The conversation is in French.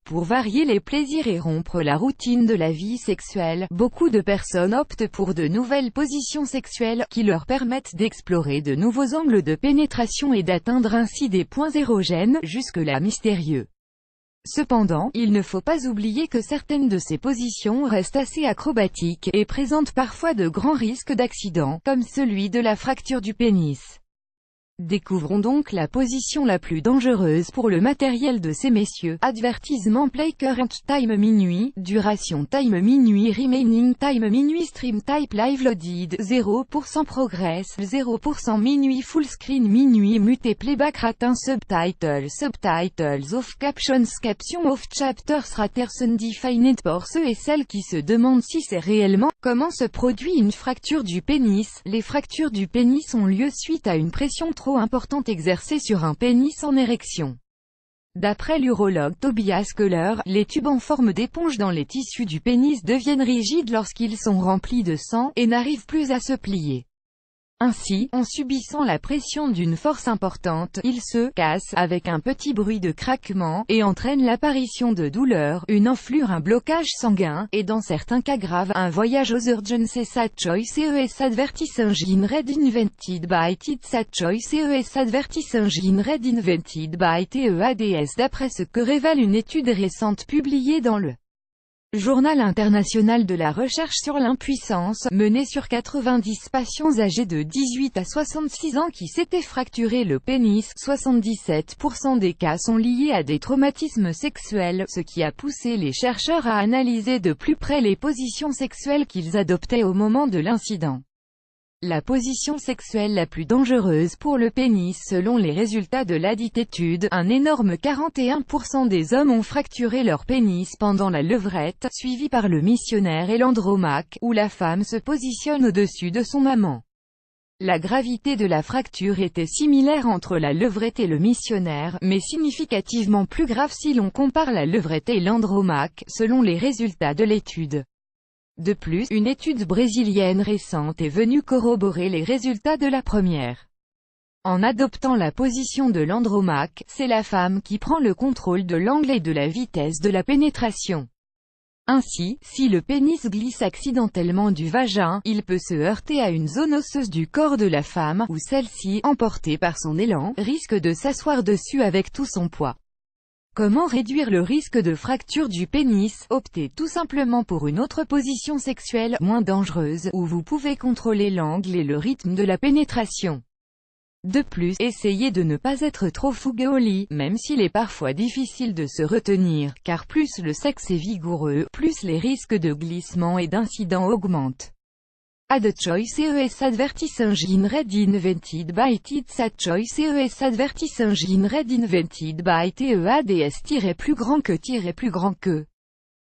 Pour varier les plaisirs et rompre la routine de la vie sexuelle, beaucoup de personnes optent pour de nouvelles positions sexuelles, qui leur permettent d'explorer de nouveaux angles de pénétration et d'atteindre ainsi des points érogènes, jusque-là mystérieux. Cependant, il ne faut pas oublier que certaines de ces positions restent assez acrobatiques, et présentent parfois de grands risques d'accident, comme celui de la fracture du pénis. Découvrons donc la position la plus dangereuse pour le matériel de ces messieurs. Advertisement: play current time minuit, duration time minuit, remaining time minuit, stream type live loaded, 0% progress, 0% minuit, full screen minuit, muté playback ratin, subtitles off, captions off, chapters raters undefined. Pour ceux et celles qui se demandent si c'est réellement comment se produit une fracture du pénis, les fractures du pénis ont lieu suite à une pression trop importante exercée sur un pénis en érection. D'après l'urologue Tobias Köhler, les tubes en forme d'éponge dans les tissus du pénis deviennent rigides lorsqu'ils sont remplis de sang, et n'arrivent plus à se plier. Ainsi, en subissant la pression d'une force importante, ils se cassent, avec un petit bruit de craquement, et entraînent l'apparition de douleurs, une enflure, un blocage sanguin, et dans certains cas graves, un voyage aux urgences. Sad choice ES advertis engine red invented by TED. Sad choice ES advertis engine red invented by TEADS. D'après ce que révèle une étude récente publiée dans le Journal international de la recherche sur l'impuissance, menée sur 90 patients âgés de 18 à 66 ans qui s'étaient fracturé le pénis, 77% des cas sont liés à des traumatismes sexuels, ce qui a poussé les chercheurs à analyser de plus près les positions sexuelles qu'ils adoptaient au moment de l'incident. La position sexuelle la plus dangereuse pour le pénis selon les résultats de ladite étude, un énorme 41% des hommes ont fracturé leur pénis pendant la levrette, suivi par le missionnaire et l'andromaque, où la femme se positionne au-dessus de son maman. La gravité de la fracture était similaire entre la levrette et le missionnaire, mais significativement plus grave si l'on compare la levrette et l'andromaque, selon les résultats de l'étude. De plus, une étude brésilienne récente est venue corroborer les résultats de la première. En adoptant la position de l'andromaque, c'est la femme qui prend le contrôle de l'angle et de la vitesse de la pénétration. Ainsi, si le pénis glisse accidentellement du vagin, il peut se heurter à une zone osseuse du corps de la femme, ou celle-ci, emportée par son élan, risque de s'asseoir dessus avec tout son poids. Comment réduire le risque de fracture du pénis? Optez tout simplement pour une autre position sexuelle, moins dangereuse, où vous pouvez contrôler l'angle et le rythme de la pénétration. De plus, essayez de ne pas être trop fougueux au lit, même s'il est parfois difficile de se retenir, car plus le sexe est vigoureux, plus les risques de glissement et d'incident augmentent. Ad choice ES advertis engine red invented by TED. Sad choice ES advertis engine red invented by TEADS. Plus grand que